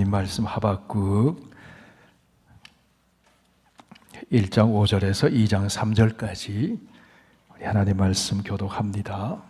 하나님 말씀 하박국 1장 5절에서 2장 3절까지 우리 하나님 말씀 교독합니다.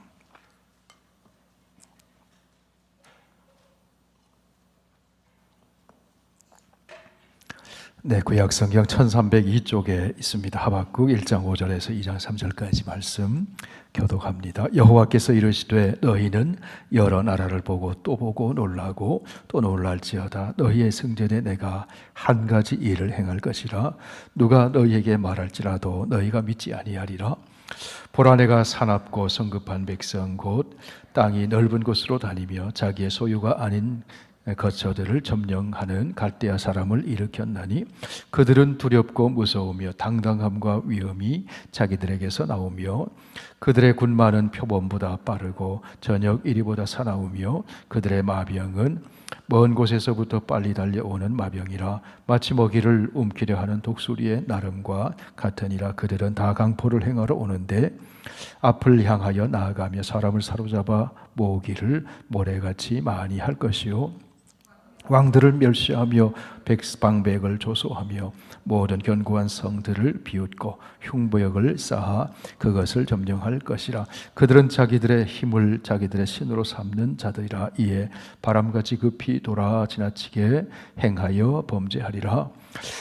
네, 구약 성경 1302쪽에 있습니다. 하박국 1장 5절에서 2장 3절까지 말씀 교독합니다. 여호와께서 이르시되 너희는 여러 나라를 보고 또 보고 놀라고 또 놀랄지어다. 너희의 성전에 내가 한 가지 일을 행할 것이라. 누가 너희에게 말할지라도 너희가 믿지 아니하리라. 보라, 내가 사납고 성급한 백성 곧 땅이 넓은 곳으로 다니며 자기의 소유가 아닌 거처들을 점령하는 갈대아 사람을 일으켰나니 그들은 두렵고 무서우며 당당함과 위엄이 자기들에게서 나오며 그들의 군마는 표범보다 빠르고 저녁 이리보다 사나우며 그들의 마병은 먼 곳에서부터 빨리 달려오는 마병이라. 마치 먹이를 움키려 하는 독수리의 나름과 같으니라. 그들은 다 강포를 행하러 오는데 앞을 향하여 나아가며 사람을 사로잡아 모으기를 모래같이 많이 할 것이요 왕들을 멸시하며 백방백을 조소하며 모든 견고한 성들을 비웃고 흉부역을 쌓아 그것을 점령할 것이라. 그들은 자기들의 힘을 자기들의 신으로 삼는 자들이라. 이에 바람같이 급히 돌아 지나치게 행하여 범죄하리라.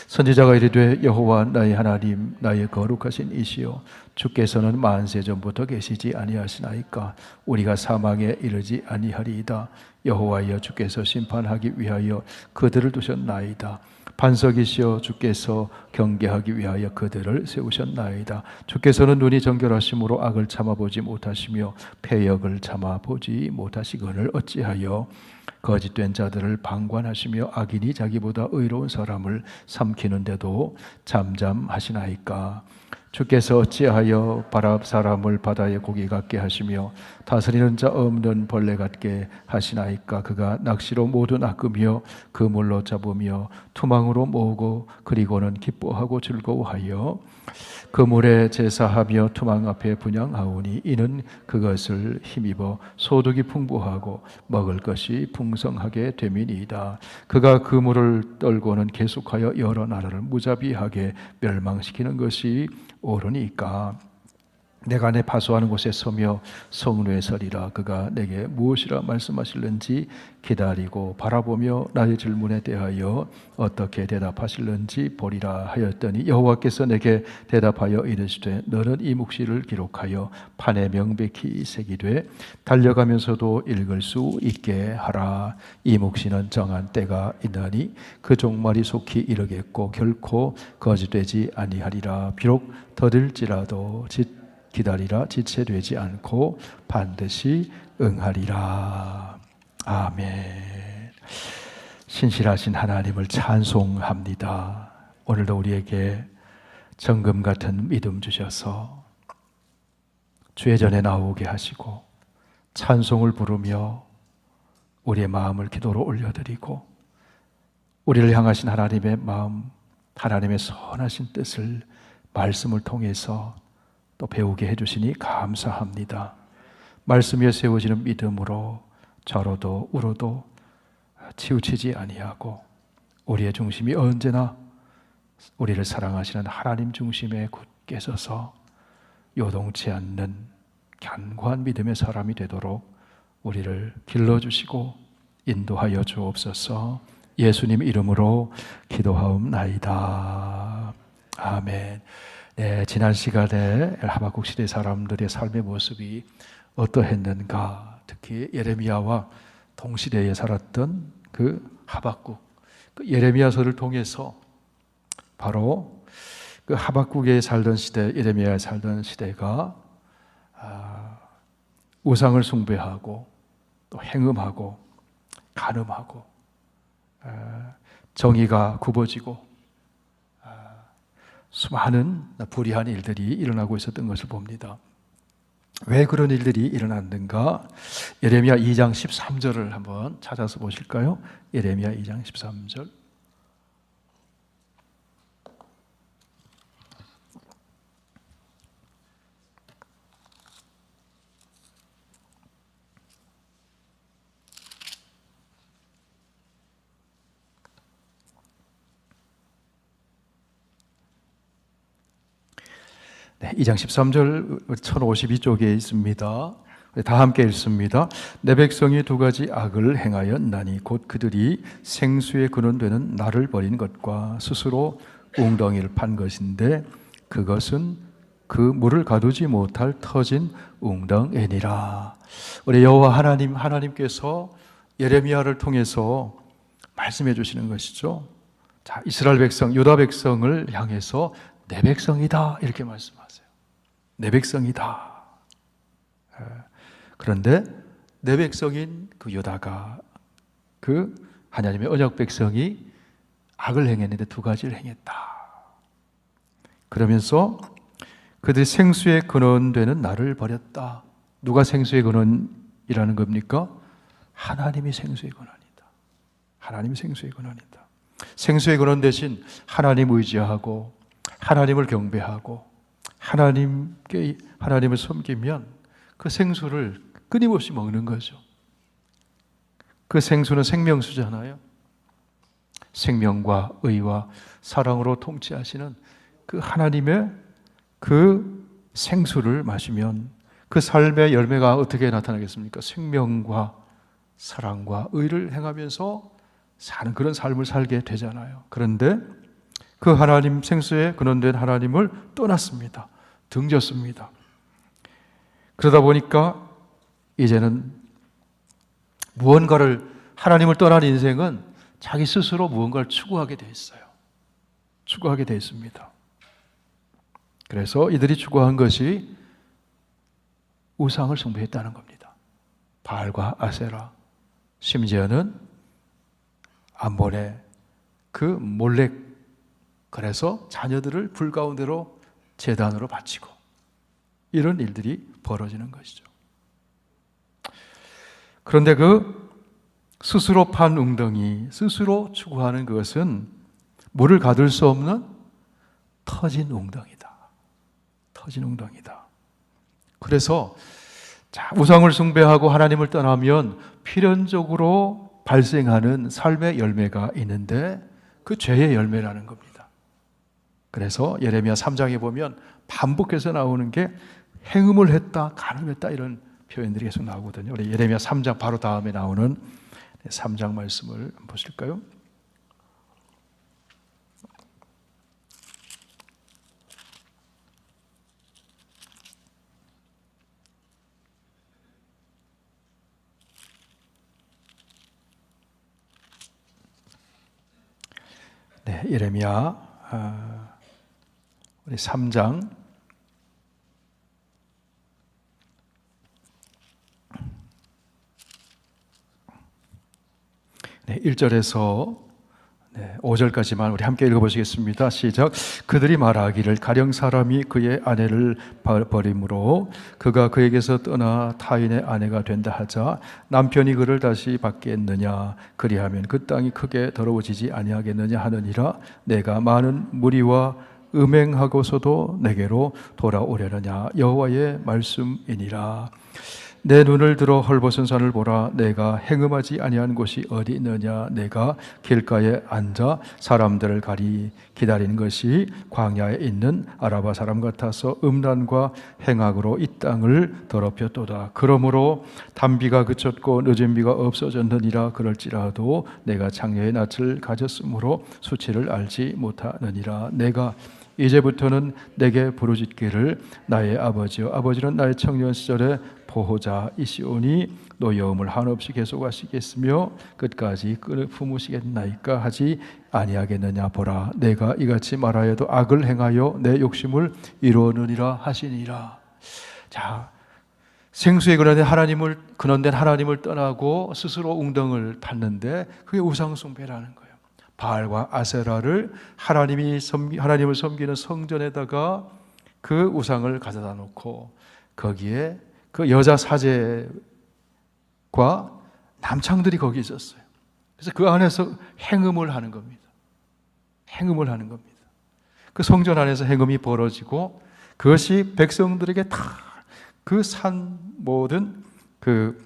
선지자가 이르되 여호와 나의 하나님 나의 거룩하신 이시여 주께서는 만세 전부터 계시지 아니하시나이까. 우리가 사망에 이르지 아니하리이다. 여호와여 주께서 심판하기 위하여 그들을 두셨나이다. 반석이시여 주께서 경계하기 위하여 그들을 세우셨나이다. 주께서는 눈이 정결하심으로 악을 참아보지 못하시며 패역을 참아보지 못하시거늘 어찌하여 거짓된 자들을 방관하시며 악인이 자기보다 의로운 사람을 삼키는데도 잠잠하시나이까. 주께서 어찌하여 바랍 사람을 바다의 고기 같게 하시며 다스리는 자 없는 벌레 같게 하시나이까. 그가 낚시로 모두 낚으며 그물로 잡으며 투망으로 모으고 그리고는 기뻐하고 즐거워하여 그물에 제사하며 투망 앞에 분향하오니 이는 그것을 힘입어 소득이 풍부하고 먹을 것이 풍성하게 됨이니이다. 그가 그물을 떨고는 계속하여 여러 나라를 무자비하게 멸망시키는 것이 옳으니까. 내가 내 파수하는 곳에 서며 성루에 서리라. 그가 내게 무엇이라 말씀하실는지 기다리고 바라보며 나의 질문에 대하여 어떻게 대답하실는지 보리라 하였더니 여호와께서 내게 대답하여 이르시되 너는 이 묵시를 기록하여 판에 명백히 새기되 달려가면서도 읽을 수 있게 하라. 이 묵시는 정한 때가 있나니 그 종말이 속히 이르겠고 결코 거짓되지 아니하리라. 비록 더딜지라도 기다리라. 지체되지 않고 반드시 응하리라. 아멘. 신실하신 하나님을 찬송합니다. 오늘도 우리에게 정금 같은 믿음 주셔서 주의 전에 나오게 하시고 찬송을 부르며 우리의 마음을 기도로 올려드리고 우리를 향하신 하나님의 마음, 하나님의 선하신 뜻을 말씀을 통해서 또 배우게 해주시니 감사합니다. 말씀 위에 세워지는 믿음으로 좌로도 우로도 치우치지 아니하고 우리의 중심이 언제나 우리를 사랑하시는 하나님 중심에 굳게 서서 요동치 않는 견고한 믿음의 사람이 되도록 우리를 길러주시고 인도하여 주옵소서. 예수님 이름으로 기도하옵나이다. 아멘. 네, 지난 시간에 하박국 시대 사람들의 삶의 모습이 어떠했는가, 특히 예레미야와 동시대에 살았던 그 하박국, 그 예레미야서를 통해서 바로 그 하박국에 살던 시대, 예레미야에 살던 시대가 우상을 숭배하고 또 행음하고 간음하고 정의가 굽어지고 수많은 불의한 일들이 일어나고 있었던 것을 봅니다. 왜 그런 일들이 일어났는가? 예레미야 2장 13절을 한번 찾아서 보실까요? 예레미야 2장 13절. 네, 2장 13절 1052쪽에 있습니다. 다 함께 읽습니다. 내 백성이 두 가지 악을 행하였나니 곧 그들이 생수의 근원되는 나를 버린 것과 스스로 웅덩이를 판 것인데 그것은 그 물을 가두지 못할 터진 웅덩이니라. 우리 여호와 하나님께서 예레미야를 통해서 말씀해 주시는 것이죠. 자, 이스라엘 백성, 유다 백성을 향해서 내 백성이다 이렇게 말씀하세요. 내 백성이다. 그런데 내 백성인 그 유다가 그 하나님의 언약 백성이 악을 행했는데 두 가지를 행했다. 그러면서 그들이 생수의 근원되는 나를 버렸다. 누가 생수의 근원이라는 겁니까? 하나님이 생수의 근원이다. 하나님이 생수의 근원이다. 생수의 근원 대신 하나님 의지하고 하나님을 경배하고 하나님을 섬기면 그 생수를 끊임없이 먹는 거죠. 그 생수는 생명수잖아요. 생명과 의와 사랑으로 통치하시는 그 하나님의 그 생수를 마시면 그 삶의 열매가 어떻게 나타나겠습니까? 생명과 사랑과 의를 행하면서 사는 그런 삶을 살게 되잖아요. 그런데 그 하나님 생수에 근원된 하나님을 떠났습니다. 등졌습니다. 그러다 보니까 이제는 하나님을 떠난 인생은 자기 스스로 무언가를 추구하게 돼 있어요. 추구하게 돼 있습니다. 그래서 이들이 추구한 것이 우상을 숭배했다는 겁니다. 바알과 아세라, 심지어는 암몬의 그 몰렉, 그래서 자녀들을 불 가운데로 제단으로 바치고 이런 일들이 벌어지는 것이죠. 그런데 그 스스로 판 웅덩이, 스스로 추구하는 그것은 물을 가둘 수 없는 터진 웅덩이다. 터진 웅덩이다. 그래서 우상을 숭배하고 하나님을 떠나면 필연적으로 발생하는 삶의 열매가 있는데 그 죄의 열매라는 겁니다. 그래서 예레미야 3장에 보면 반복해서 나오는 게 행음을 했다, 간음했다 이런 표현들이 계속 나오거든요. 우리 예레미야 3장 바로 다음에 나오는 3장 말씀을 보실까요? 네, 예레미야 우리 3장 네, 1절에서 5절까지만 우리 함께 읽어보시겠습니다. 시작. 그들이 말하기를 가령 사람이 그의 아내를 버림으로 그가 그에게서 떠나 타인의 아내가 된다 하자 남편이 그를 다시 받겠느냐 그리하면 그 땅이 크게 더러워지지 아니하겠느냐 하느니라. 내가 많은 무리와 음행하고서도 내게로 돌아오려느냐 여호와의 말씀이니라. 내 눈을 들어 헐벗은 산을 보라. 내가 행음하지 아니한 곳이 어디 있느냐. 내가 길가에 앉아 사람들을 기다리는 것이 광야에 있는 아라바 사람 같아서 음란과 행악으로 이 땅을 더럽혔도다. 그러므로 단비가 그쳤고 늦은 비가 없어졌느니라. 그럴지라도 내가 장래의 낯을 가졌으므로 수치를 알지 못하느니라. 내가 이제부터는 내게 부르짖기를 나의 아버지여 아버지는 나의 청년 시절에 보호자이시오니 노여움을 한없이 계속하시겠으며 끝까지 품으시겠나이까 하지 아니하겠느냐. 보라 내가 이같이 말하여도 악을 행하여 내 욕심을 이루느니라 하시니라. 자, 생수의 근원된 하나님을 떠나고 스스로 웅덩을 팠는데 그게 우상숭배라는 거예요. 바알과 아세라를 하나님을 섬기는 성전에다가 그 우상을 가져다 놓고 거기에 그 여자 사제과 남창들이 거기 있었어요. 그래서 그 안에서 행음을 하는 겁니다. 행음을 하는 겁니다. 그 성전 안에서 행음이 벌어지고 그것이 백성들에게 다 그 모든 그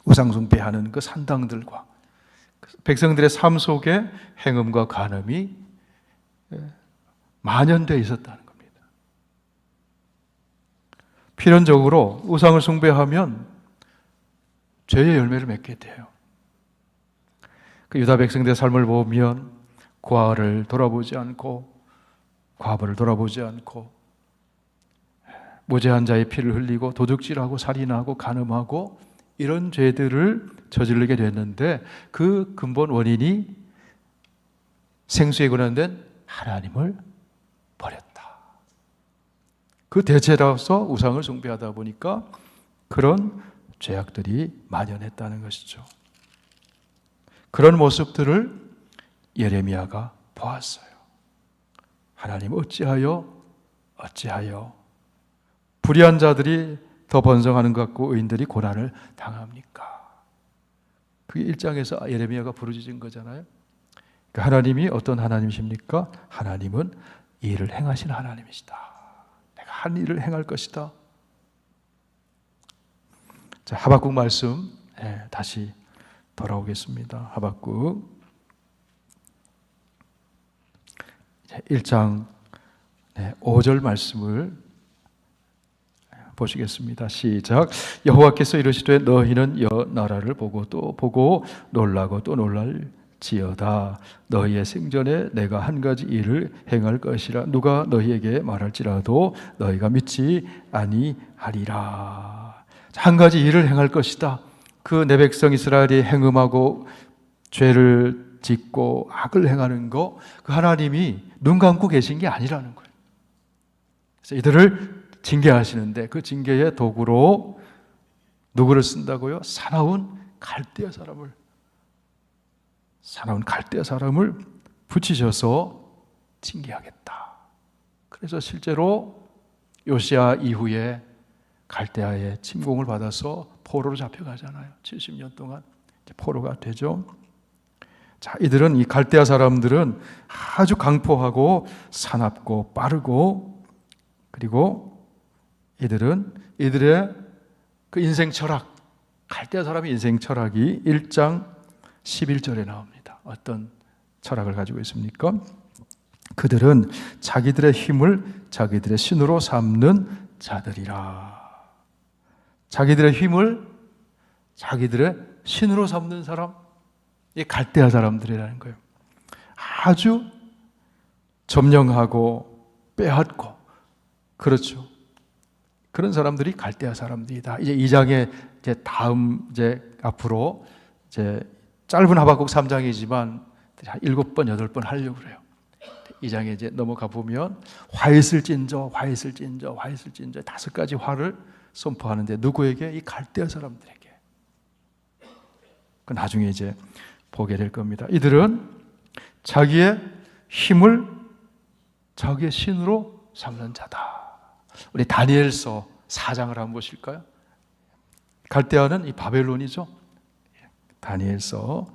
우상숭배하는 그 산당들과 백성들의 삶 속에 행음과 간음이 만연되어 있었다는 겁니다. 필연적으로 우상을 숭배하면 죄의 열매를 맺게 돼요. 그 유다 백성들의 삶을 보면 고아를 돌아보지 않고 과부를 돌아보지 않고 무죄한 자의 피를 흘리고 도둑질하고 살인하고 간음하고 이런 죄들을 저지르게 됐는데 그 근본 원인이 생수에 근원된 하나님을 버렸다. 그 대체로서 우상을 숭배하다 보니까 그런 죄악들이 만연했다는 것이죠. 그런 모습들을 예레미야가 보았어요. 하나님 어찌하여 불의한 자들이 더 번성하는 것 같고 의인들이 고난을 당합니까? 그게 1장에서 예레미야가 부르짖은 거잖아요. 그러니까 하나님이 어떤 하나님이십니까? 하나님은 일을 행하신 하나님이시다. 내가 한 일을 행할 것이다. 자, 하박국 말씀 다시 돌아오겠습니다. 하박국 1장 5절 말씀을 보시겠습니다. 시작. 여호와께서 이르시되 너희는 여 나라를 보고 또 보고 놀라고 또 놀랄지어다. 너희의 생전에 내가 한 가지 일을 행할 것이라. 누가 너희에게 말할지라도 너희가 믿지 아니하리라. 한 가지 일을 행할 것이다. 그 내 백성 이스라엘이 행음하고 죄를 짓고 악을 행하는 거, 그 하나님이 눈 감고 계신 게 아니라는 거예요. 그래서 이들을 징계하시는데 그 징계의 도구로 누구를 쓴다고요? 사나운 갈대아 사람을 붙이셔서 징계하겠다. 그래서 실제로 요시야 이후에 갈대아의 침공을 받아서 포로로 잡혀가잖아요. 70년 동안 포로가 되죠. 자, 이들은 이 갈대아 사람들은 아주 강포하고 사납고 빠르고, 그리고 이들의 그 인생 철학, 갈대아 사람의 인생 철학이 1장 11절에 나옵니다. 어떤 철학을 가지고 있습니까? 그들은 자기들의 힘을 자기들의 신으로 삼는 자들이라. 자기들의 힘을 자기들의 신으로 삼는 사람, 이 갈대아 사람들이라는 거예요. 아주 점령하고 빼앗고, 그렇죠. 그런 사람들이 갈대아 사람들이다. 이제 2장에 앞으로 짧은 하박국 3장이지만 한 7번, 8번 하려고 그래요. 2장에 이제 넘어가 보면 화했을진저 5가지 화를 선포하는데 누구에게? 이 갈대아 사람들에게. 그 나중에 이제 보게 될 겁니다. 이들은 자기의 힘을 자기의 신으로 삼는 자다. 우리 다니엘서 4장을 한번 보실까요? 갈대아는 이 바벨론이죠. 다니엘서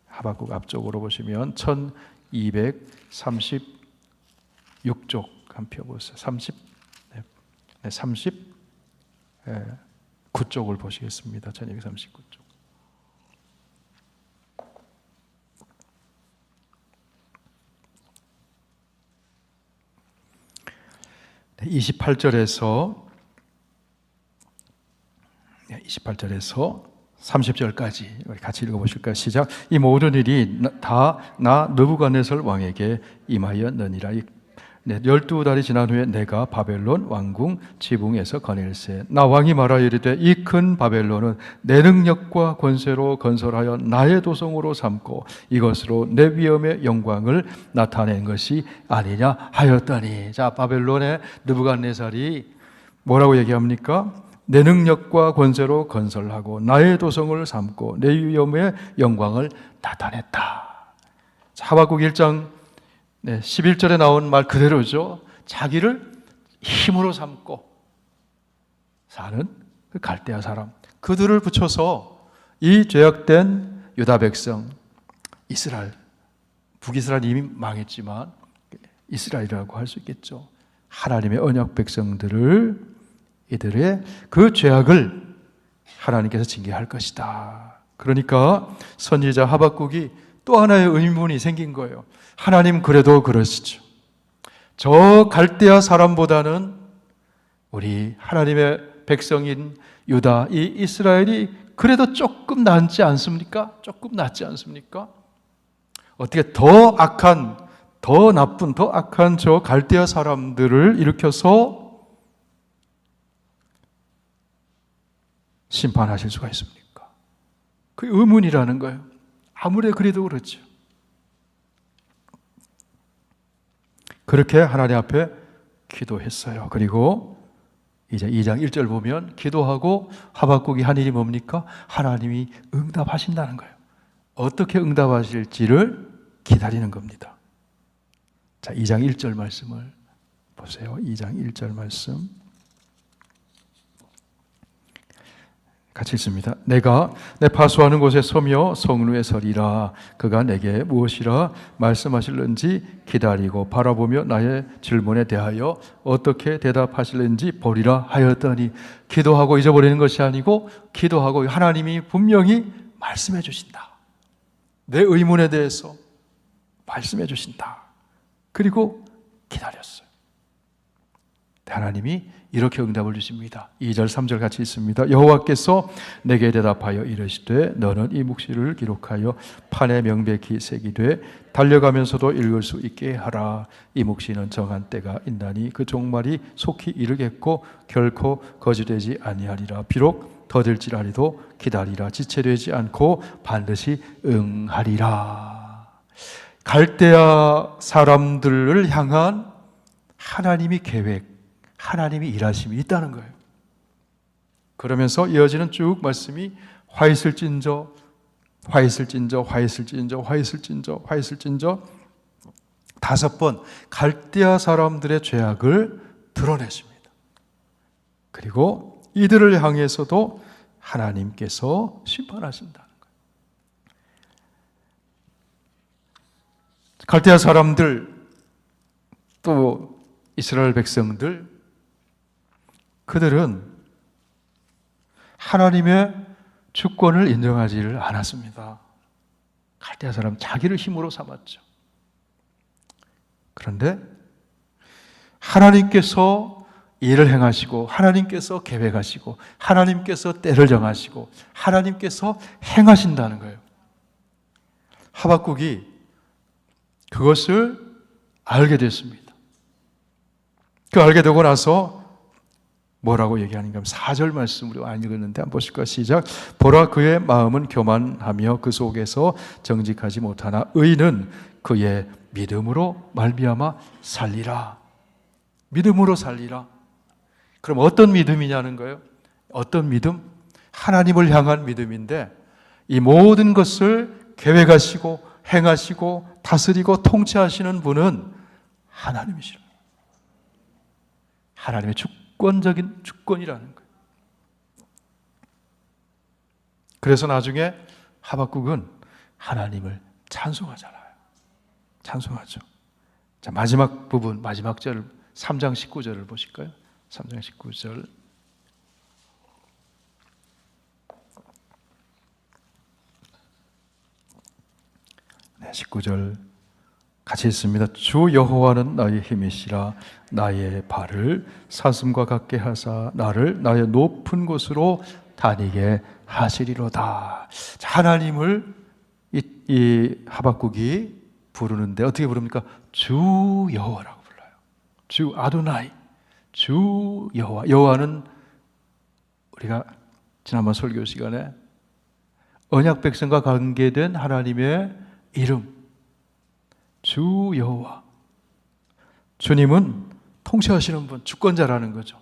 하박국 앞쪽으로 보시면 1236쪽 한 펴보세요. 39쪽을 보시겠습니다. 1239쪽. 28절에서 30절까지 우리 같이 읽어보실까요? 시작. 이 모든 일이 다 나 느부갓네살 왕에게 임하였느니라. 12달이 지난 후에 내가 바벨론 왕궁 지붕에서 거닐세. 나 왕이 말하여 이르되 이 큰 바벨론은 내 능력과 권세로 건설하여 나의 도성으로 삼고 이것으로 내 위엄의 영광을 나타낸 것이 아니냐 하였더니. 자, 바벨론의 느부갓네살이 뭐라고 얘기합니까? 내 능력과 권세로 건설하고 나의 도성을 삼고 내 위엄의 영광을 나타냈다. 자, 하박국 1장 11절에 나온 말 그대로죠. 자기를 힘으로 삼고 사는 그 갈대아 사람, 그들을 붙여서 이 죄악된 유다 백성, 이스라엘, 북이스라엘 이미 망했지만 이스라엘이라고 할 수 있겠죠. 하나님의 언약 백성들을, 이들의 그 죄악을 하나님께서 징계할 것이다. 그러니까 선지자 하박국이 또 하나의 의문이 생긴 거예요. 하나님 그래도 그러시죠. 저 갈대아 사람보다는 우리 하나님의 백성인 유다, 이 이스라엘이 그래도 조금 낫지 않습니까? 조금 낫지 않습니까? 어떻게 더 악한, 더 나쁜, 더 악한 저 갈대아 사람들을 일으켜서 심판하실 수가 있습니까? 그 의문이라는 거예요. 아무리 그래도 그렇죠. 그렇게 하나님 앞에 기도했어요. 그리고 이제 2장 1절 보면 기도하고 하박국이 한 일이 뭡니까? 하나님이 응답하신다는 거예요. 어떻게 응답하실지를 기다리는 겁니다. 자, 2장 1절 말씀을 보세요. 2장 1절 말씀 같이 읽습니다. 내가 내 파수하는 곳에 서며 성루에 서리라. 그가 내게 무엇이라 말씀하실는지 기다리고 바라보며 나의 질문에 대하여 어떻게 대답하실는지 보리라 하였더니, 기도하고 잊어버리는 것이 아니고 기도하고 하나님이 분명히 말씀해 주신다. 내 의문에 대해서 말씀해 주신다. 그리고 기다렸어요. 하나님이 이렇게 응답을 주십니다. 2절 3절 같이 있습니다. 여호와께서 내게 대답하여 이르시되 너는 이 묵시를 기록하여 판에 명백히 새기되 달려가면서도 읽을 수 있게 하라. 이 묵시는 정한 때가 있나니 그 종말이 속히 이르겠고 결코 거절되지 아니하리라. 비록 더딜지라도 기다리라. 지체되지 않고 반드시 응하리라. 갈대아 사람들을 향한 하나님의 계획, 하나님이 일하심이 있다는 거예요. 그러면서 이어지는 쭉 말씀이 화 있을진저, 화 있을진저, 화 있을진저, 화 있을진저, 화 있을진저 5번 갈대아 사람들의 죄악을 드러내십니다. 그리고 이들을 향해서도 하나님께서 심판하신다는 거예요. 갈대아 사람들, 또 이스라엘 백성들, 그들은 하나님의 주권을 인정하지를 않았습니다. 갈대아 사람 자기를 힘으로 삼았죠. 그런데 하나님께서 일을 행하시고 하나님께서 계획하시고 하나님께서 때를 정하시고 하나님께서 행하신다는 거예요. 하박국이 그것을 알게 됐습니다. 그 알게 되고 나서 뭐라고 얘기하는가 하면 4절 말씀 우리 안 읽었는데 한번 보실까요? 시작. 보라 그의 마음은 교만하며 그 속에서 정직하지 못하나 의인은 그의 믿음으로 말미암아 살리라. 믿음으로 살리라. 그럼 어떤 믿음이냐는 거예요? 어떤 믿음? 하나님을 향한 믿음인데 이 모든 것을 계획하시고 행하시고 다스리고 통치하시는 분은 하나님이시라. 하나님의 주권적인 주권이라는 거예요. 그래서 나중에 하박국은 하나님을 찬송하잖아요. 찬송하죠. 자, 마지막 부분, 마지막 절 3장 19절을 보실까요? 3장 19절. 네, 19절 같이 있습니다. 주 여호와는 나의 힘이시라. 나의 발을 사슴과 같게 하사 나를 나의 높은 곳으로 다니게 하시리로다. 하나님을 이 하박국이 부르는데 어떻게 부릅니까? 주 여호와라고 불러요. 주 아도나이, 주 여호와. 여호와는 우리가 지난번 설교 시간에 언약 백성과 관계된 하나님의 이름, 주 여호와. 주님은 통치하시는 분, 주권자라는 거죠.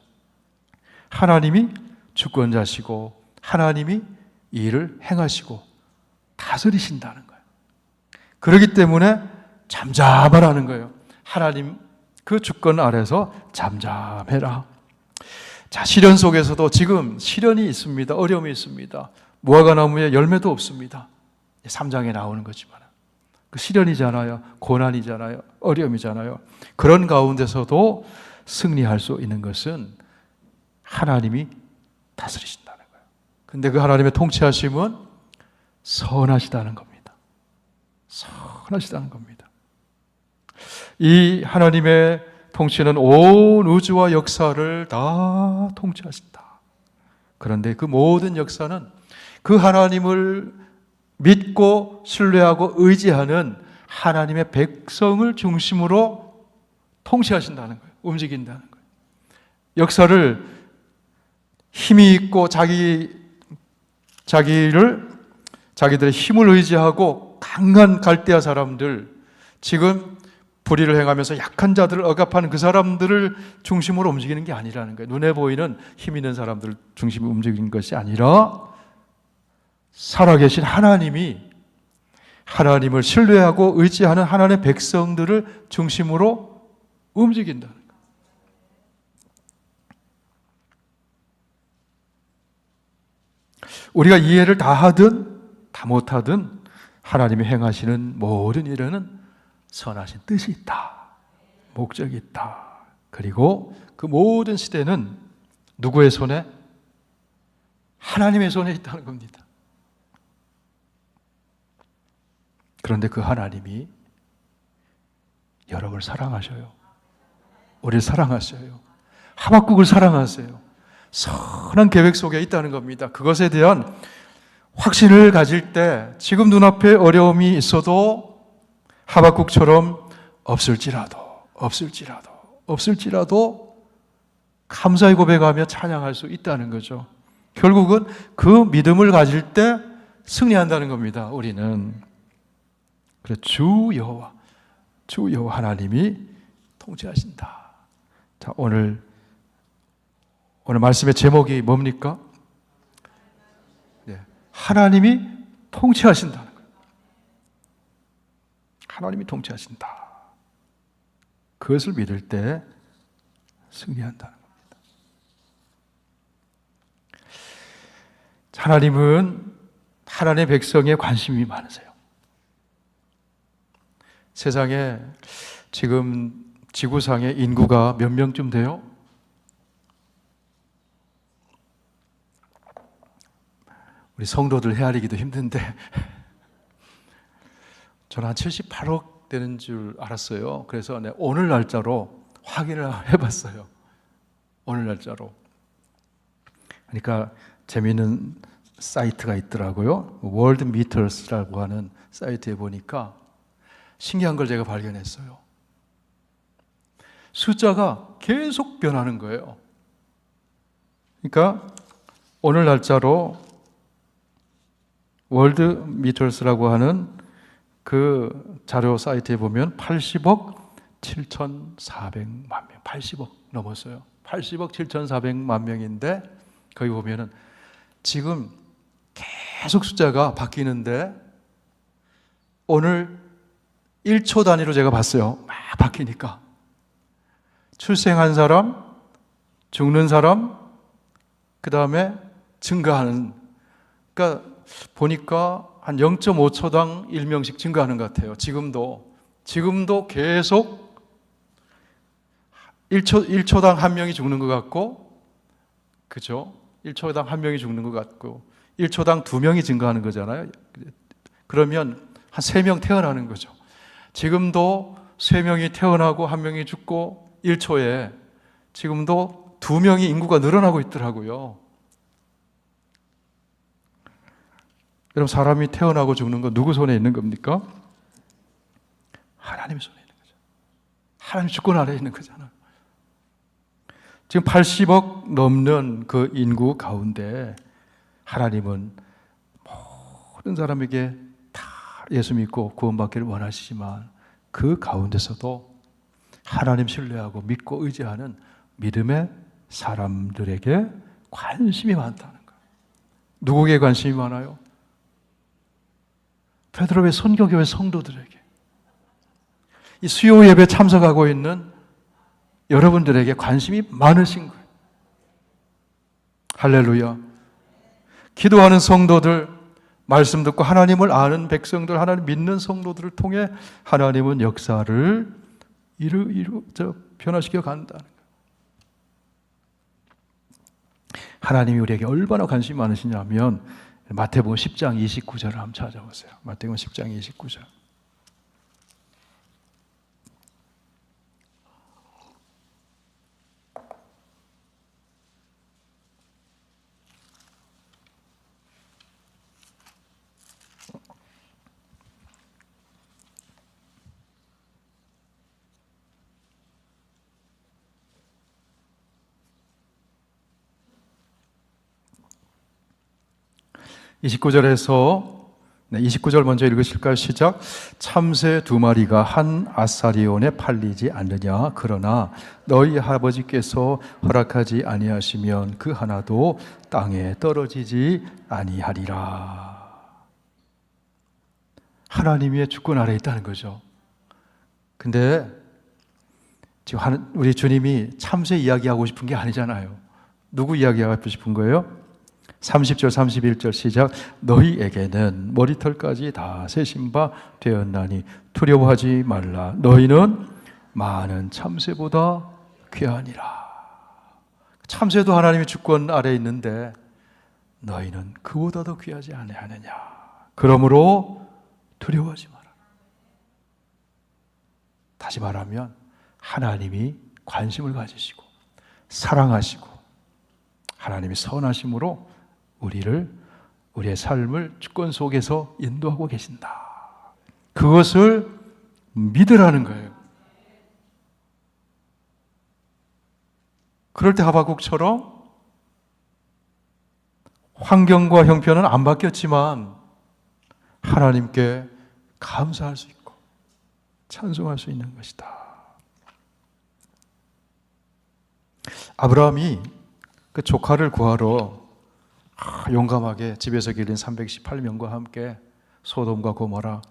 하나님이 주권자시고 하나님이 이 일을 행하시고 다스리신다는 거예요. 그렇기 때문에 잠잠하라는 거예요. 하나님 그 주권 아래서 잠잠해라. 자, 시련 속에서도 지금 시련이 있습니다. 어려움이 있습니다. 무화과 나무에 열매도 없습니다. 3장에 나오는 거지만 그 시련이잖아요. 고난이잖아요. 어려움이잖아요. 그런 가운데서도 승리할 수 있는 것은 하나님이 다스리신다는 거예요. 근데 그 하나님의 통치하심은 선하시다는 겁니다. 선하시다는 겁니다. 이 하나님의 통치는 온 우주와 역사를 다 통치하신다. 그런데 그 모든 역사는 그 하나님을 믿고 신뢰하고 의지하는 하나님의 백성을 중심으로 통치하신다는 거예요. 움직인다는 거예요. 역사를 힘이 있고 자기들의 힘을 의지하고 강한 갈대아 사람들, 지금 불의를 행하면서 약한 자들을 억압하는 그 사람들을 중심으로 움직이는 게 아니라는 거예요. 눈에 보이는 힘 있는 사람들을 중심으로 움직이는 것이 아니라 살아계신 하나님이 하나님을 신뢰하고 의지하는 하나님의 백성들을 중심으로 움직인다는 거예요. 우리가 이해를 다 하든 다 못하든 하나님이 행하시는 모든 일에는 선하신 뜻이 있다. 목적이 있다. 그리고 그 모든 시대는 누구의 손에? 하나님의 손에 있다는 겁니다. 그런데 그 하나님이 여러분을 사랑하셔요. 우리를 사랑하셔요. 하박국을 사랑하세요. 선한 계획 속에 있다는 겁니다. 그것에 대한 확신을 가질 때 지금 눈앞에 어려움이 있어도 하박국처럼 없을지라도 감사의 고백하며 찬양할 수 있다는 거죠. 결국은 그 믿음을 가질 때 승리한다는 겁니다. 우리는. 그래서 주 여호와 하나님이 통치하신다. 자, 오늘 말씀의 제목이 뭡니까? 네, 하나님이 통치하신다는 거예요. 하나님이 통치하신다. 그것을 믿을 때 승리한다는 겁니다. 하나님은 하나님의 백성에 관심이 많으세요. 세상에 지금 지구상의 인구가 몇 명쯤 돼요? 우리 성도들 헤아리기도 힘든데 저는 한 78억 되는 줄 알았어요. 그래서 오늘 날짜로 확인을 해봤어요. 오늘 날짜로. 그러니까 재미있는 사이트가 있더라고요. 월드 미터스라고 하는 사이트에 보니까 신기한 걸 제가 발견했어요. 숫자가 계속 변하는 거예요. 그러니까 오늘 날짜로 월드 미터스라고 하는 그 자료 사이트에 보면 80억 7,400만 명, 80억 넘었어요. 80억 7,400만 명인데 거기 보면은 지금 계속 숫자가 바뀌는데 오늘 1초 단위로 제가 봤어요. 막 바뀌니까. 출생한 사람, 죽는 사람, 그 다음에 증가하는. 그러니까 보니까 한 0.5초당 1명씩 증가하는 것 같아요. 지금도 계속 1초당 한 명이 죽는 것 같고, 그죠? 1초당 한 명이 죽는 것 같고, 1초당 2명이 증가하는 거잖아요. 그러면 한 3명 태어나는 거죠. 지금도 3명이 태어나고 1명이 죽고 1초에 지금도 2명이 인구가 늘어나고 있더라고요. 여러분, 사람이 태어나고 죽는 건 누구 손에 있는 겁니까? 하나님 손에 있는 거죠. 하나님 주권 아래에 있는 거잖아요. 지금 80억 넘는 그 인구 가운데 하나님은 모든 사람에게 다 예수 믿고 구원받기를 원하시지만 그 가운데서도 하나님 신뢰하고 믿고 의지하는 믿음의 사람들에게 관심이 많다는 거예요. 누구에게 관심이 많아요? 베드로의 선교교회 성도들에게, 이 수요 예배 참석하고 있는 여러분들에게 관심이 많으신 거예요. 할렐루야. 기도하는 성도들, 말씀 듣고 하나님을 아는 백성들, 하나님 믿는 성도들을 통해 하나님은 역사를 변화시켜 간다는 거예요. 하나님이 우리에게 얼마나 관심이 많으시냐면 마태복음 10장 29절을 한번 찾아보세요. 마태복음 10장 29절. 29절에서 29절 먼저 읽으실까요? 시작. 참새 2마리가 한 아사리온에 팔리지 않느냐? 그러나 너희 아버지께서 허락하지 아니하시면 그 하나도 땅에 떨어지지 아니하리라. 하나님의 주권 아래에 있다는 거죠. 근데 지금 우리 주님이 참새 이야기하고 싶은 게 아니잖아요. 누구 이야기하고 싶은 거예요? 30절 31절 시작. 너희에게는 머리털까지 다 세신 바 되었나니 두려워하지 말라. 너희는 많은 참새보다 귀하니라. 참새도 하나님의 주권 아래에 있는데 너희는 그보다 더 귀하지 아니하느냐. 그러므로 두려워하지 마라. 다시 말하면 하나님이 관심을 가지시고 사랑하시고 하나님이 선하심으로 우리의 삶을 주권 속에서 인도하고 계신다. 그것을 믿으라는 거예요. 그럴 때 하박국처럼 환경과 형편은 안 바뀌었지만 하나님께 감사할 수 있고 찬송할 수 있는 것이다. 아브라함이 그 조카를 구하러 용감하게 집에서 기른 318명과 함께 소돔과 고모라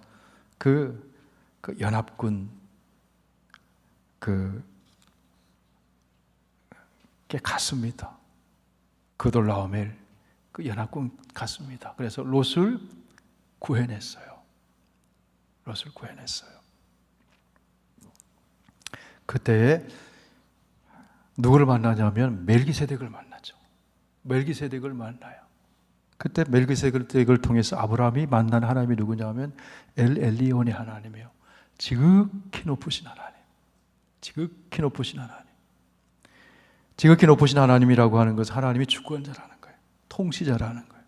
그 연합군 갔습니다. 그돌라오멜 그 연합군 갔습니다. 그래서 롯을 구해냈어요. 롯을 구해냈어요. 그때에 누구를 만나냐면 멜기세덱을 만나죠. 멜기세덱을 만나요. 그때 멜기세덱을 통해서 아브라함이 만난 하나님이 누구냐면 엘리온의 하나님이에요. 지극히 높으신 하나님. 지극히 높으신 하나님. 지극히 높으신 하나님이라고 하는 것은 하나님이 주권자라는 거예요. 통치자라는 거예요.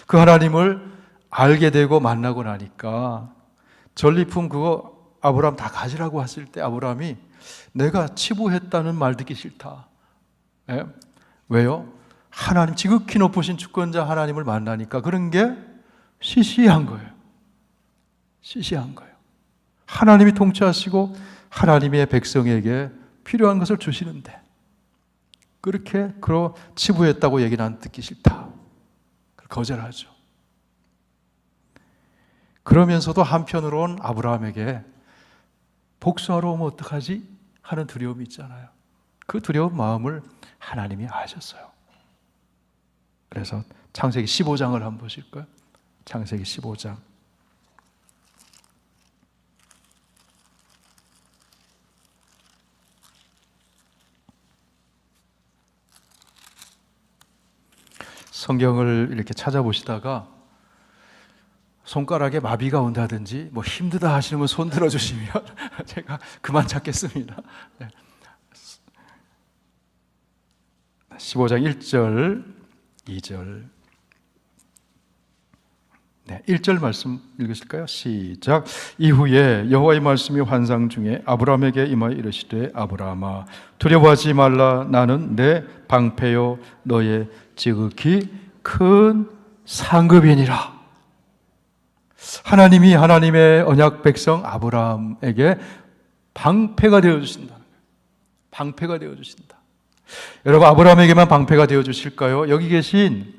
그 하나님을 알게 되고 만나고 나니까 전리품 그거 아브라함 다 가지라고 했을 때 아브라함이 내가 치부했다는 말 듣기 싫다. 예? 왜요? 하나님 지극히 높으신 주권자 하나님을 만나니까 그런 게 시시한 거예요. 시시한 거예요. 하나님이 통치하시고 하나님의 백성에게 필요한 것을 주시는데 그렇게 치부했다고 얘기는 안 듣기 싫다. 거절하죠. 그러면서도 한편으로는 아브라함에게 복수하러 오면 어떡하지? 하는 두려움이 있잖아요. 그 두려운 마음을 하나님이 아셨어요. 그래서 창세기 15장을 한번 보실까요? 창세기 15장. 성경을 이렇게 찾아보시다가 손가락에 마비가 온다든지 뭐 힘들다 하시는 분 손 들어주시면 제가 그만 찾겠습니다. 15장 1절 2절 1절 말씀 읽으실까요? 시작. 이후에 여호와의 말씀이 환상 중에 아브라함에게 임하여 이르시되 아브라함아 두려워하지 말라. 나는 내 방패요 너의 지극히 큰 상급이니라. 하나님이 하나님의 언약 백성 아브라함에게 방패가 되어주신다는 거예요. 방패가 되어주신다. 여러분 아브라함에게만 방패가 되어주실까요? 여기 계신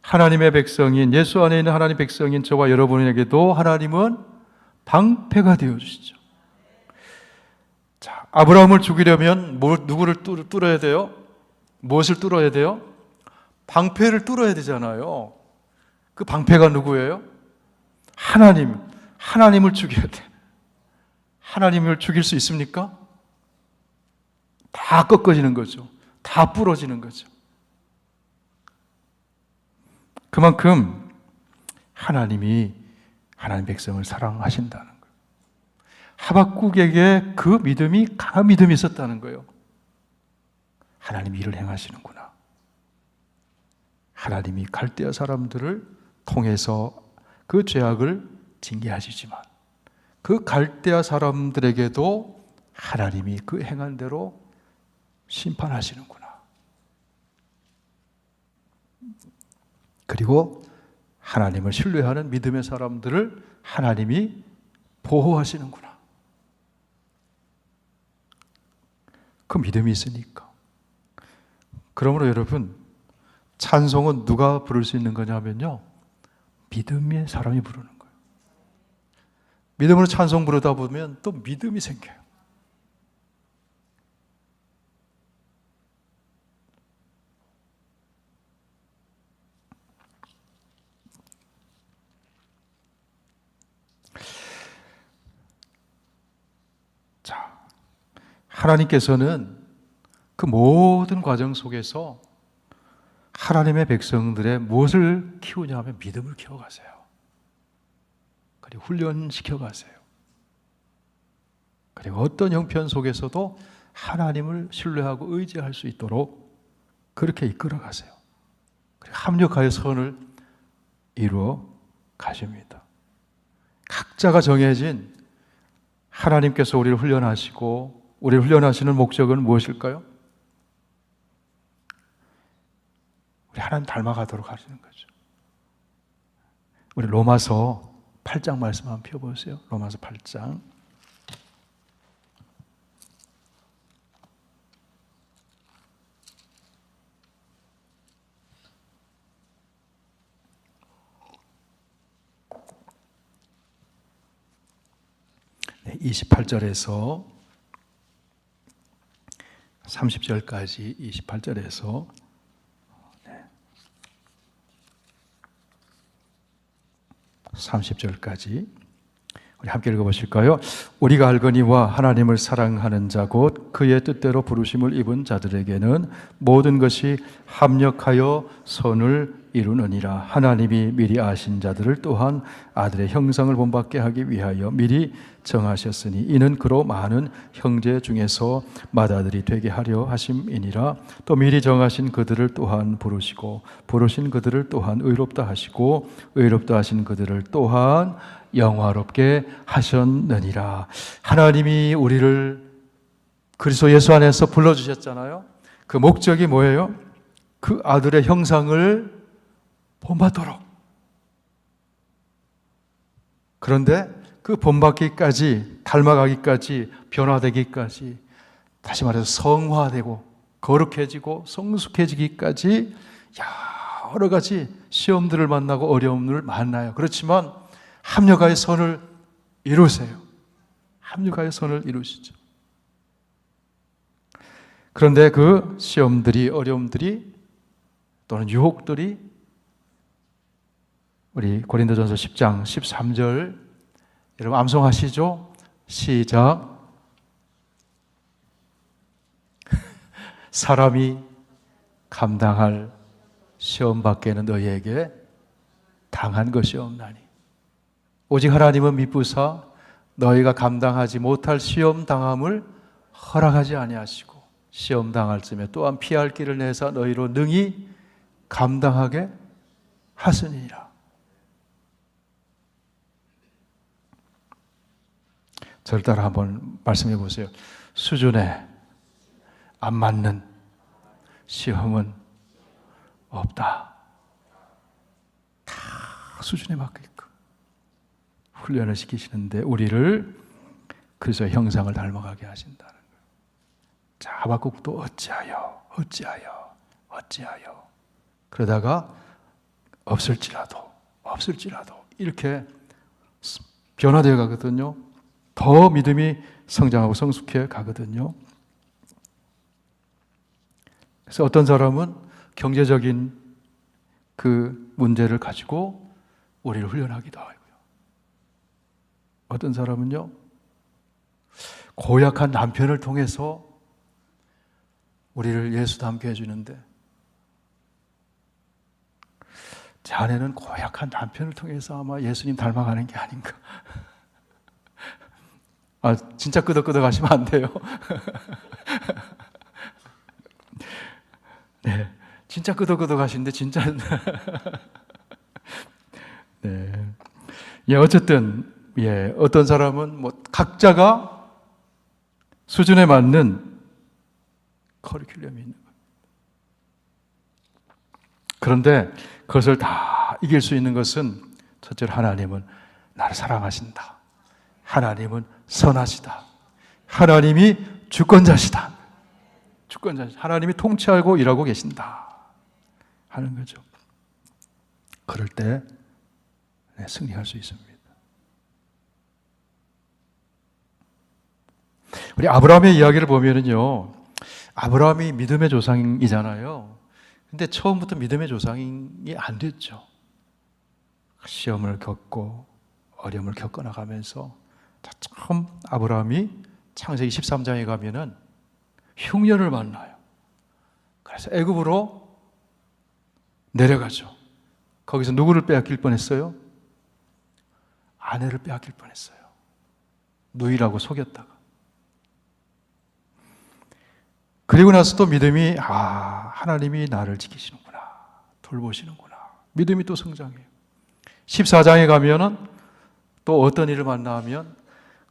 하나님의 백성인 예수 안에 있는 하나님 백성인 저와 여러분에게도 하나님은 방패가 되어주시죠. 자, 아브라함을 죽이려면 누구를 뚫어야 돼요? 무엇을 뚫어야 돼요? 방패를 뚫어야 되잖아요. 그 방패가 누구예요? 하나님을 죽여야 돼. 하나님을 죽일 수 있습니까? 다 꺾어지는 거죠. 다 부러지는 거죠. 그만큼 하나님이 하나님 백성을 사랑하신다는 거예요. 하박국에게 그 믿음이 강한 믿음이 있었다는 거예요. 하나님이 일을 행하시는구나. 하나님이 갈대아 사람들을 통해서 그 죄악을 징계하시지만 그 갈대아 사람들에게도 하나님이 그 행한 대로 심판하시는구나. 그리고 하나님을 신뢰하는 믿음의 사람들을 하나님이 보호하시는구나. 그 믿음이 있으니까. 그러므로 여러분, 찬송은 누가 부를 수 있는 거냐면요, 믿음의 사람이 부르는 거예요. 믿음으로 찬송 부르다 보면 또 믿음이 생겨요. 자, 하나님께서는 그 모든 과정 속에서 하나님의 백성들의 무엇을 키우냐 하면 믿음을 키워가세요. 그리고 훈련시켜가세요. 그리고 어떤 형편 속에서도 하나님을 신뢰하고 의지할 수 있도록 그렇게 이끌어가세요. 그리고 합력하여 선을 이루어 가십니다. 각자가 정해진 하나님께서 우리를 훈련하시고 우리를 훈련하시는 목적은 무엇일까요? 우리 하나님 닮아가도록 하시는 거죠. 우리 로마서 8장 말씀 한번 펴보세요. 로마서 8장. 네, 28절에서 30절까지 28절에서 30절까지 우리 함께 읽어보실까요? 우리가 알거니와 하나님을 사랑하는 자 곧 그의 뜻대로 부르심을 입은 자들에게는 모든 것이 합력하여 선을 이루느니라. 하나님이 미리 아신 자들을 또한 아들의 형상을 본받게 하기 위하여 미리 정하셨으니 이는 그로 많은 형제 중에서 맏아들이 되게 하려 하심이니라. 또 미리 정하신 그들을 또한 부르시고 부르신 그들을 또한 의롭다 하시고 의롭다 하신 그들을 또한 영화롭게 하셨느니라. 하나님이 우리를 그리스도 예수 안에서 불러주셨잖아요. 그 목적이 뭐예요? 그 아들의 형상을 본받도록. 그런데 그 본받기까지, 닮아가기까지, 변화되기까지, 다시 말해서 성화되고 거룩해지고 성숙해지기까지 여러 가지 시험들을 만나고 어려움을 만나요. 그렇지만 합력하여 선을 이루세요. 합력하여 선을 이루시죠. 그런데 그 시험들이, 어려움들이 또는 유혹들이 우리 고린도전서 10장 13절 여러분 암송하시죠? 시작. 사람이 감당할 시험 밖에는 너희에게 당한 것이 없나니 오직 하나님은 미쁘사 너희가 감당하지 못할 시험 당함을 허락하지 아니하시고 시험 당할 쯤에 또한 피할 길을 내사 너희로 능히 감당하게 하시니라. 저를 따라 한번 말씀해 보세요. 수준에 안 맞는 시험은 없다. 다 수준에 맞게끔 훈련을 시키시는데 우리를 그래서 형상을 닮아가게 하신다는 거예요. 자, 하박국도 어찌하여 그러다가 없을지라도 이렇게 변화되어 가거든요. 더 믿음이 성장하고 성숙해 가거든요. 그래서 어떤 사람은 경제적인 그 문제를 가지고 우리를 훈련하기도 하고요. 어떤 사람은요, 고약한 남편을 통해서 우리를 예수 닮게 해주는데 제 아내는 고약한 남편을 통해서 아마 예수님 닮아가는 게 아닌가. 아, 진짜 끄덕끄덕 하시면 안 돼요. 네, 진짜 끄덕끄덕 하시는데 진짜. 네, 예, 어쨌든 예, 어떤 사람은 뭐 각자가 수준에 맞는 커리큘럼이 있는 거예요. 그런데 그것을 다 이길 수 있는 것은 첫째로 하나님은 나를 사랑하신다. 하나님은 선하시다. 하나님이 주권자시다. 하나님이 통치하고 일하고 계신다 하는 거죠. 그럴 때 승리할 수 있습니다. 우리 아브라함의 이야기를 보면은요, 아브라함이 믿음의 조상이잖아요. 근데 처음부터 믿음의 조상이 안 됐죠. 시험을 겪고 어려움을 겪어나가면서 처음 아브라함이 창세기 13장에 가면은 흉년을 만나요. 그래서 애굽으로 내려가죠. 거기서 누구를 빼앗길 뻔했어요? 아내를 빼앗길 뻔했어요. 누이라고 속였다가. 그리고 나서 또 믿음이 하나님이 나를 지키시는구나, 돌보시는구나. 믿음이 또 성장해요. 14장에 가면은 또 어떤 일을 만나면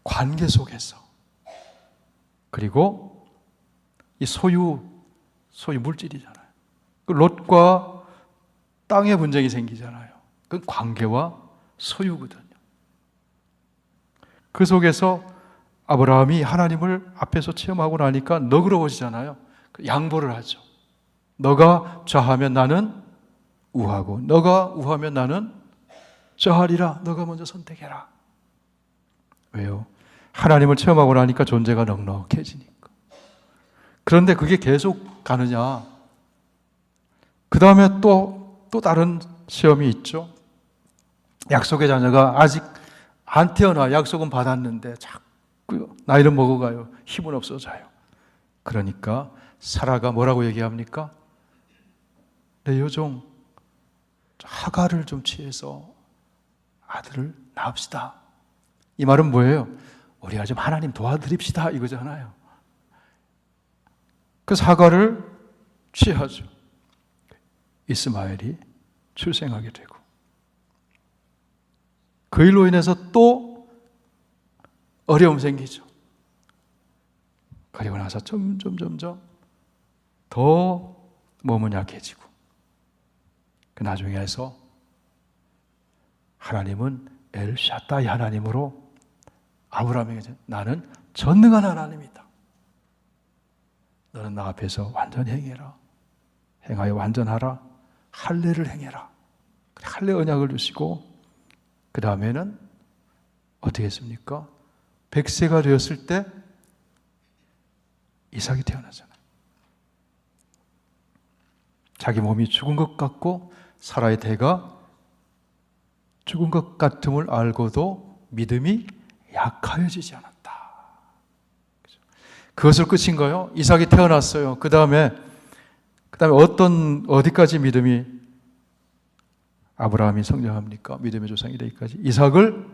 관계 속에서, 그리고 이 소유 물질이잖아요. 그 롯과 땅의 분쟁이 생기잖아요. 그 관계와 소유거든요. 그 속에서 아브라함이 하나님을 앞에서 체험하고 나니까 너그러워지잖아요. 양보를 하죠. 너가 좌하면 나는 우하고, 너가 우하면 나는 좌하리라. 너가 먼저 선택해라. 왜요? 하나님을 체험하고 나니까 존재가 넉넉해지니까. 그런데 그게 계속 가느냐? 그 다음에 또 다른 시험이 있죠. 약속의 자녀가 아직 안 태어나 약속은 받았는데 자꾸 나이를 먹어가요. 힘은 없어져요. 그러니까 사라가 뭐라고 얘기합니까? 내 여종 하갈을 좀 취해서 아들을 낳읍시다. 이 말은 뭐예요? 우리가 좀 하나님 도와드립시다 이거잖아요. 그래서 하갈을 취하죠. 이스마엘이 출생하게 되고, 그 일로 인해서 또 어려움 생기죠. 그리고 나서 점점 더 몸은 약해지고, 그 나중에 해서 하나님은 엘샤다이 하나님으로 아브라함에게 나는 전능한 하나님이다. 너는 나 앞에서 완전히 행해라. 행하여 완전하라. 할례를 행해라. 할례 언약을 주시고, 그 다음에는 어떻게 했습니까? 100세가 되었을 때 이삭이 태어나잖아요. 자기 몸이 죽은 것 같고 사라의 태가 죽은 것 같음을 알고도 믿음이 약하여지지 않았다. 그것을 끝인가요? 이삭이 태어났어요. 그 다음에 어디까지 믿음이 아브라함이 성장합니까? 믿음의 조상이 되기까지 이삭을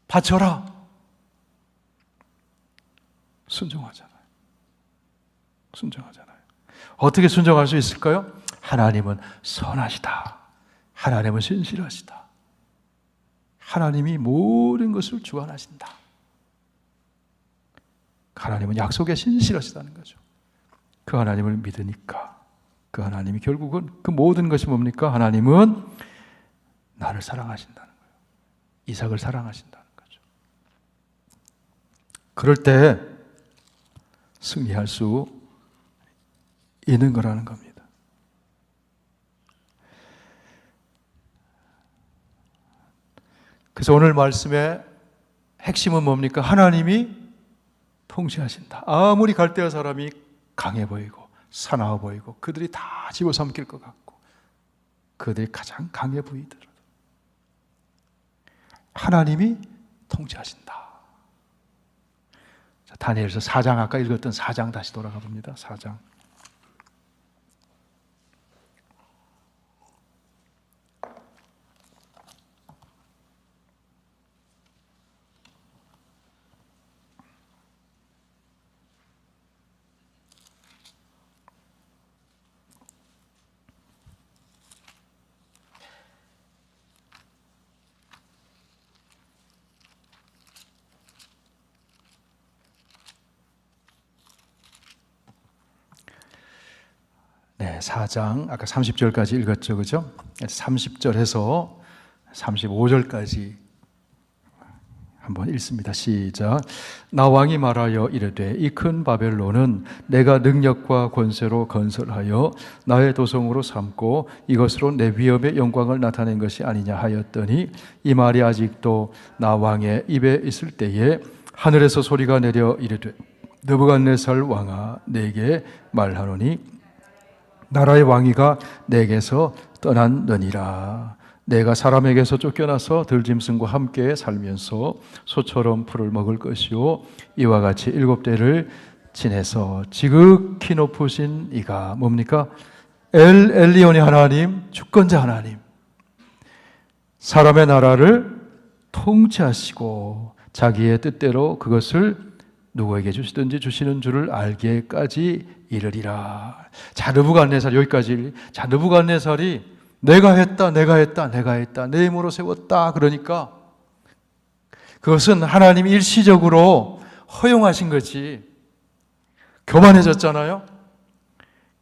바쳐라. 순종하잖아요. 어떻게 순종할 수 있을까요? 하나님은 선하시다. 하나님은 신실하시다. 하나님이 모든 것을 주관하신다. 하나님은 약속에 신실하시다는 거죠. 그 하나님을 믿으니까 그 하나님이 결국은 그 모든 것이 뭡니까? 하나님은 나를 사랑하신다는 거예요. 이삭을 사랑하신다는 거죠. 그럴 때 승리할 수 있는 거라는 겁니다. 그래서 오늘 말씀의 핵심은 뭡니까? 하나님이 통치하신다. 아무리 갈대아 사람이 강해 보이고 사나워 보이고 그들이 다 집어삼킬 것 같고 그들이 가장 강해 보이더라도 하나님이 통치하신다. 자, 다니엘서 4장, 아까 읽었던 4장 다시 돌아가 봅니다. 4장. 네, 4장 아까 30절까지 읽었죠, 그죠? 30절에서 35절까지 한번 읽습니다. 시작. 나 왕이 말하여 이르되 이 큰 바벨론은 내가 능력과 권세로 건설하여 나의 도성으로 삼고 이것으로 내 위엄의 영광을 나타낸 것이 아니냐 하였더니 이 말이 아직도 나 왕의 입에 있을 때에 하늘에서 소리가 내려 이르되 느부갓네살 왕아 내게 말하노니 나라의 왕위가 내게서 떠났느니라. 내가 사람에게서 쫓겨나서 들짐승과 함께 살면서 소처럼 풀을 먹을 것이요 이와 같이 7대를 지내서 지극히 높으신 이가 뭡니까? 엘 엘리온의 하나님, 주권자 하나님, 사람의 나라를 통치하시고 자기의 뜻대로 그것을 누구에게 주시든지 주시는 줄을 알게까지 이르리라. 자, 느부갓네살 여기까지. 자, 느부갓네살이 내가 했다 내 힘으로 세웠다 그러니까 그것은 하나님이 일시적으로 허용하신 거지. 교만해졌잖아요.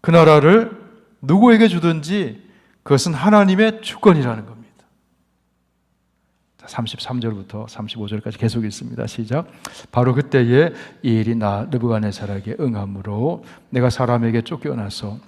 그 나라를 누구에게 주든지 그것은 하나님의 주권이라는 겁니다. 33절부터 35절까지 계속 있습니다. 시작. 바로 그때에 이 일이 나 느부갓네살에게 응함으로 내가 사람에게 쫓겨나서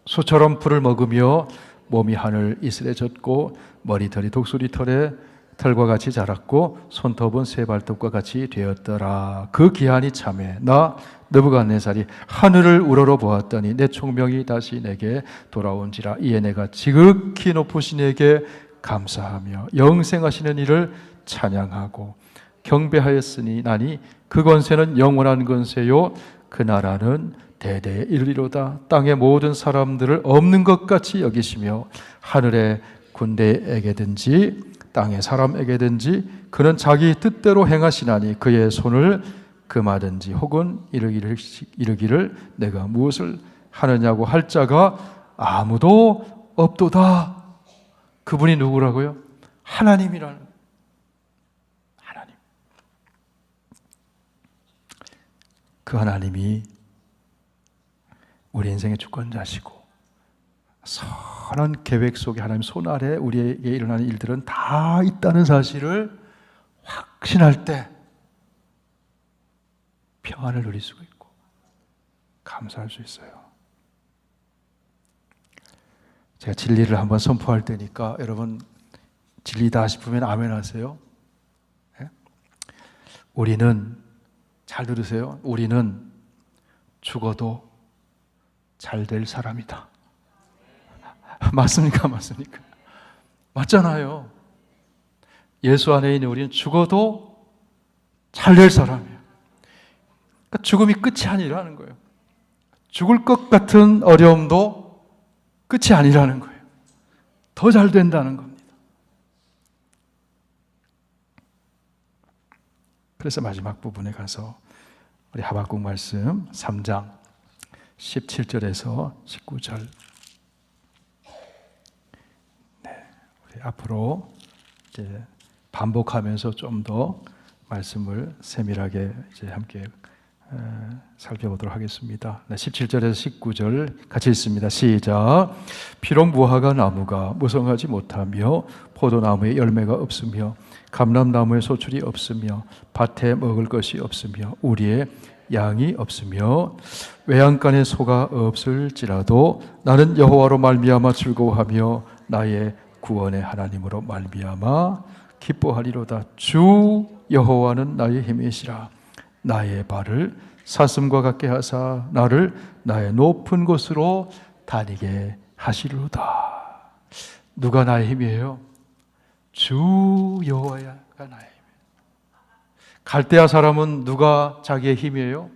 소처럼 풀을 먹으며 몸이 하늘 이슬에 젖고 머리털이 독수리 털과 같이 자랐고 손톱은 새 발톱과 같이 되었더라. 그 기한이 참에 나 느부갓네살이 하늘을 우러러 보았더니 내 총명이 다시 내게 돌아온지라. 이에 내가 지극히 높으신 이에게 감사하며 영생하시는 이를 찬양하고 경배하였으니 나니 그 권세는 영원한 권세요 그 나라는 대대에 이르리로다. 땅의 모든 사람들을 없는 것 같이 여기시며 하늘의 군대에게든지 땅의 사람에게든지 그는 자기 뜻대로 행하시나니 그의 손을 금하든지 혹은 이르기를 내가 무엇을 하느냐고 할 자가 아무도 없도다. 그분이 누구라고요? 하나님이라는. 하나님. 그 하나님이 우리 인생의 주권자시고 선한 계획 속에 하나님 손 아래 우리에게 일어나는 일들은 다 있다는 사실을 확신할 때 평안을 누릴 수가 있고 감사할 수 있어요. 제가 진리를 한번 선포할 때니까 여러분 진리다 싶으면 아멘 하세요. 네? 우리는 잘 들으세요. 우리는 죽어도 잘 될 사람이다. 맞습니까? 맞습니까? 맞잖아요. 예수 안에 있는 우리는 죽어도 잘 될 사람이에요. 그러니까 죽음이 끝이 아니라는 거예요. 죽을 것 같은 어려움도 끝이 아니라는 거예요. 더 잘 된다는 겁니다. 그래서 마지막 부분에 가서 우리 하박국 말씀 3장 17절에서 19절 우리 앞으로 이제 반복하면서 좀 더 말씀을 세밀하게 이제 함께 살펴보도록 하겠습니다. 17절에서 19절 같이 읽습니다. 시작. 비록 무화과 나무가 무성하지 못하며 포도나무에 열매가 없으며 감람나무에 소출이 없으며 밭에 먹을 것이 없으며 우리의 양이 없으며 외양간에 소가 없을지라도 나는 여호와로 말미암아 즐거워하며 나의 구원의 하나님으로 말미암아 기뻐하리로다. 주 여호와는 나의 힘이시라. 나의 발을 사슴과 같게 하사 나를 나의 높은 곳으로 다니게 하시리로다. 누가 나의 힘이에요? 주 여호와가 나의 힘이에요. 갈대아 사람은 누가 자기의 힘이에요?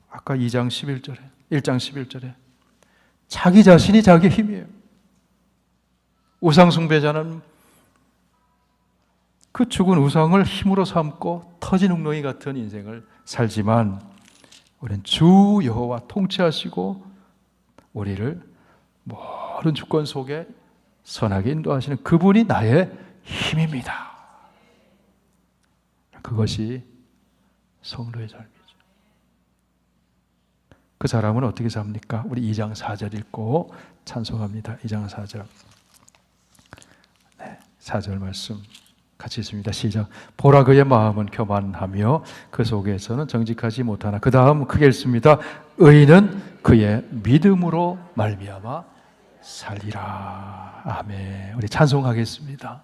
아까 1장 11절에 자기 자신이 자기의 힘이에요. 우상 숭배자는 그 죽은 우상을 힘으로 삼고 터진 웅덩이 같은 인생을 살지만 우리는 주 여호와 통치하시고 우리를 모든 주권 속에 선하게 인도하시는 그분이 나의 힘입니다. 그것이 성도의 삶이죠. 그 사람은 어떻게 삽니까? 우리 2장 4절 읽고 찬송합니다. 2장 4절. 네, 4절 말씀 같이 있습니다. 시작. 보라 그의 마음은 교만하며 그 속에서는 정직하지 못하나. 그 다음 크게 읽습니다. 의인은 그의 믿음으로 말미암아 살리라. 아멘. 우리 찬송하겠습니다.